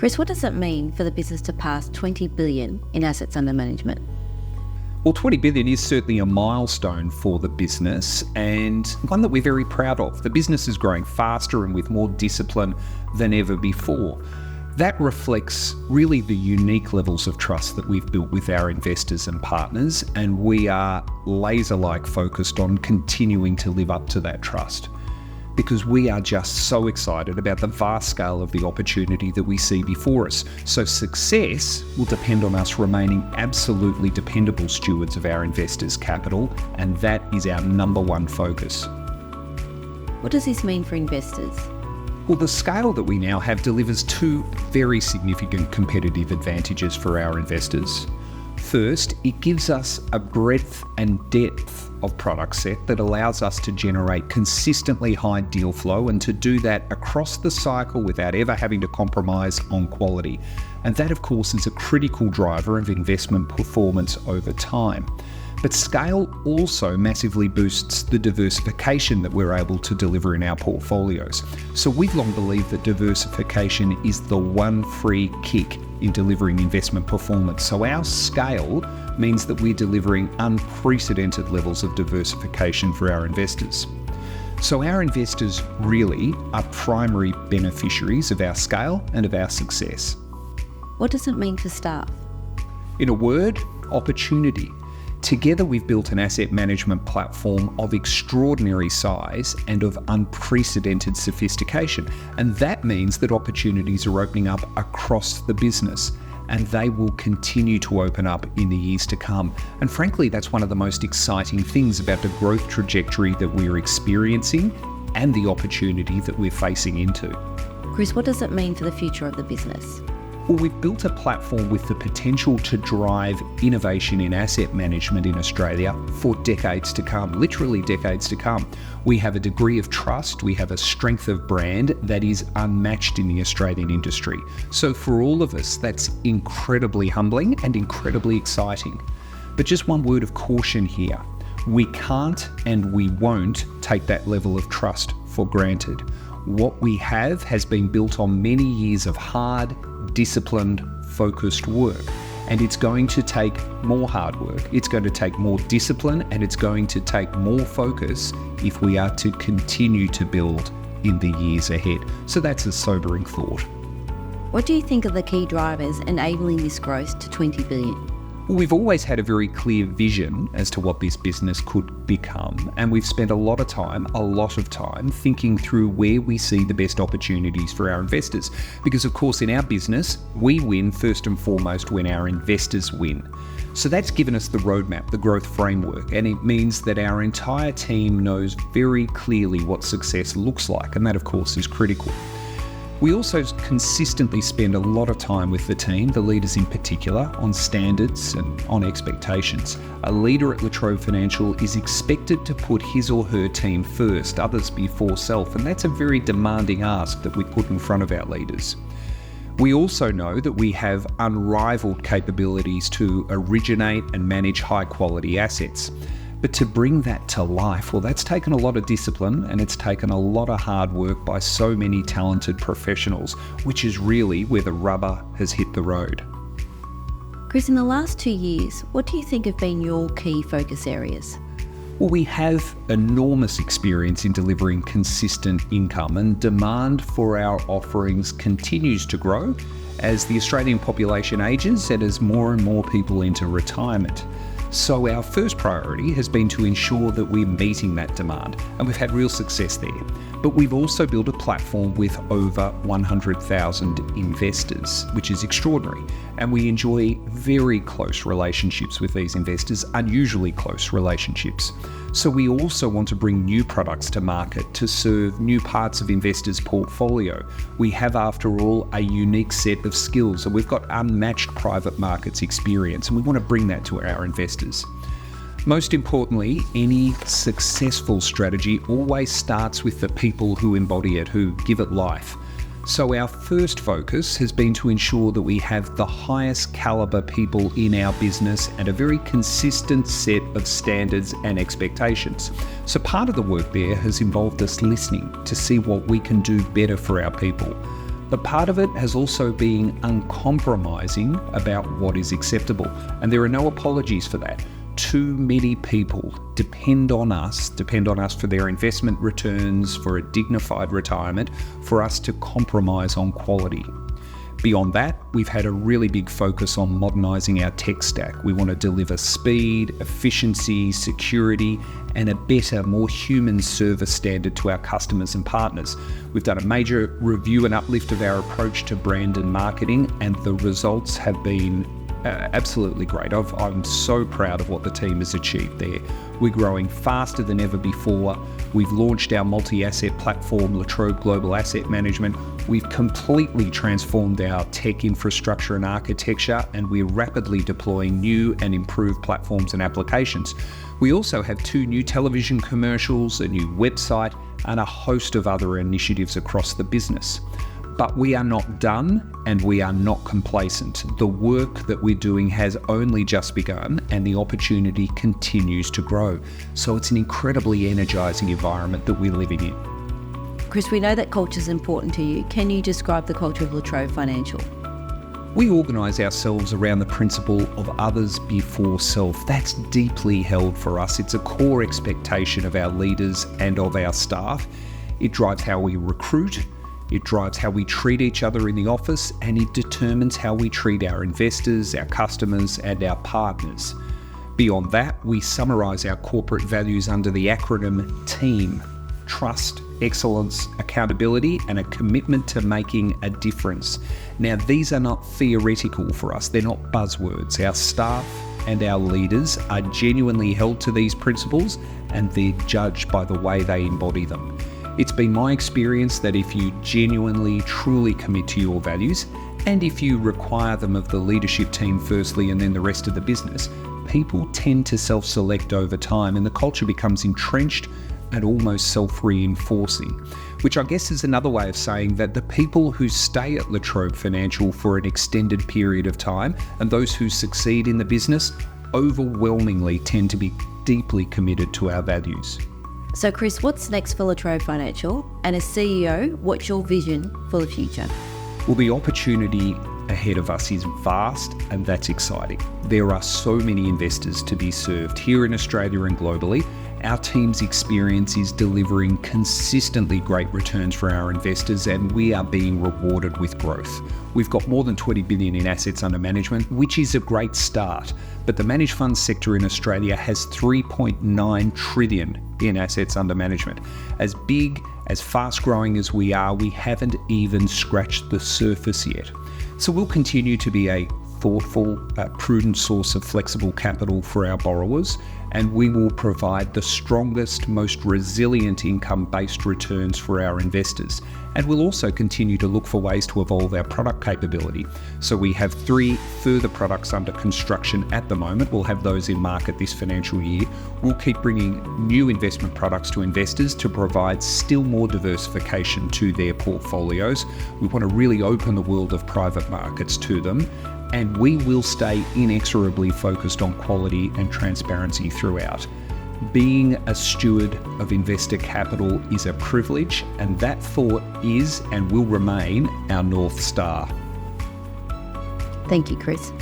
Chris, what does it mean for the business to pass 20 billion in assets under management? Well, 20 billion is certainly a milestone for the business and one that we're very proud of. The business is growing faster and with more discipline than ever before. That reflects really the unique levels of trust that we've built with our investors and partners, and we are laser-like focused on continuing to live up to that trust, because we are just so excited about the vast scale of the opportunity that we see before us. So success will depend on us remaining absolutely dependable stewards of our investors' capital, and that is our number one focus. What does this mean for investors? Well, the scale that we now have delivers two very significant competitive advantages for our investors. First, it gives us a breadth and depth of product set that allows us to generate consistently high deal flow and to do that across the cycle without ever having to compromise on quality. And that, of course, is a critical driver of investment performance over time. But scale also massively boosts the diversification that we're able to deliver in our portfolios. So we've long believed that diversification is the one free kick in delivering investment performance. So our scale means that we're delivering unprecedented levels of diversification for our investors. So our investors really are primary beneficiaries of our scale and of our success. What does it mean for staff? In a word, opportunity. Together, we've built an asset management platform of extraordinary size and of unprecedented sophistication. And that means that opportunities are opening up across the business, and they will continue to open up in the years to come. And frankly, that's one of the most exciting things about the growth trajectory that we're experiencing and the opportunity that we're facing into. Chris, what does it mean for the future of the business? Well, we've built a platform with the potential to drive innovation in asset management in Australia for decades to come, literally decades to come. We have a degree of trust, we have a strength of brand that is unmatched in the Australian industry. So for all of us, that's incredibly humbling and incredibly exciting. But just one word of caution here. We can't and we won't take that level of trust for granted. What we have has been built on many years of hard, disciplined, focused work. And it's going to take more hard work, it's going to take more discipline, and it's going to take more focus if we are to continue to build in the years ahead. So that's a sobering thought. What do you think are the key drivers enabling this growth to 20 billion? Well, we've always had a very clear vision as to what this business could become, and we've spent a lot of time thinking through where we see the best opportunities for our investors. Because of course, in our business, we win first and foremost when our investors win. So that's given us the roadmap, the growth framework, and it means that our entire team knows very clearly what success looks like, and that of course is critical. We also consistently spend a lot of time with the team, the leaders in particular, on standards and on expectations. A leader at Trobe Financial is expected to put his or her team first, others before self, and that's a very demanding ask that we put in front of our leaders. We also know that we have unrivaled capabilities to originate and manage high quality assets. But to bring that to life, well, that's taken a lot of discipline and it's taken a lot of hard work by so many talented professionals, which is really where the rubber has hit the road. Chris, in the last 2 years, what do you think have been your key focus areas? Well, we have enormous experience in delivering consistent income, and demand for our offerings continues to grow as the Australian population ages and as more and more people enter retirement. So our first priority has been to ensure that we're meeting that demand, and we've had real success there. But we've also built a platform with over 100,000 investors, which is extraordinary. And we enjoy very close relationships with these investors, unusually close relationships. So we also want to bring new products to market to serve new parts of investors' portfolio. We have, after all, a unique set of skills, and we've got unmatched private markets experience, and we want to bring that to our investors. Most importantly, any successful strategy always starts with the people who embody it, who give it life. So our first focus has been to ensure that we have the highest caliber people in our business and a very consistent set of standards and expectations. So part of the work there has involved us listening to see what we can do better for our people. But part of it has also been uncompromising about what is acceptable. And there are no apologies for that. Too many people depend on us for their investment returns, for a dignified retirement, for us to compromise on quality. Beyond that, we've had a really big focus on modernising our tech stack. We want to deliver speed, efficiency, security, and a better, more human service standard to our customers and partners. We've done a major review and uplift of our approach to brand and marketing, and the results have been absolutely great. I'm so proud of what the team has achieved there. We're growing faster than ever before. We've launched our multi-asset platform, Trobe Global Asset Management. We've completely transformed our tech infrastructure and architecture, and we're rapidly deploying new and improved platforms and applications. We also have 2 new television commercials, a new website, and a host of other initiatives across the business. But we are not done, and we are not complacent. The work that we're doing has only just begun, and the opportunity continues to grow. So it's an incredibly energising environment that we're living in. Chris, we know that culture is important to you. Can you describe the culture of Trobe Financial? We organise ourselves around the principle of others before self. That's deeply held for us. It's a core expectation of our leaders and of our staff. It drives how we recruit, it drives how we treat each other in the office, and it determines how we treat our investors, our customers, and our partners. Beyond that, we summarise our corporate values under the acronym TEAM: trust, excellence, accountability, and a commitment to making a difference. Now, these are not theoretical for us. They're not buzzwords. Our staff and our leaders are genuinely held to these principles, and they're judged by the way they embody them. It's been my experience that if you genuinely, truly commit to your values, and if you require them of the leadership team firstly and then the rest of the business, people tend to self-select over time, and the culture becomes entrenched and almost self-reinforcing, which I guess is another way of saying that the people who stay at Trobe Financial for an extended period of time and those who succeed in the business overwhelmingly tend to be deeply committed to our values. So Chris, what's next for Trobe Financial? And as CEO, what's your vision for the future? Well, the opportunity ahead of us is vast, and that's exciting. There are so many investors to be served here in Australia and globally. Our team's experience is delivering consistently great returns for our investors, and we are being rewarded with growth. We've got more than 20 billion in assets under management, which is a great start. But the managed funds sector in Australia has 3.9 trillion in assets under management. As big, as fast growing as we are, we haven't even scratched the surface yet. So we'll continue to be a thoughtful, prudent source of flexible capital for our borrowers, and we will provide the strongest, most resilient income-based returns for our investors. And we'll also continue to look for ways to evolve our product capability. So we have 3 further products under construction at the moment. We'll have those in market this financial year. We'll keep bringing new investment products to investors to provide still more diversification to their portfolios. We want to really open the world of private markets to them. And we will stay inexorably focused on quality and transparency throughout. Being a steward of investor capital is a privilege, and that thought is and will remain our North Star. Thank you, Chris.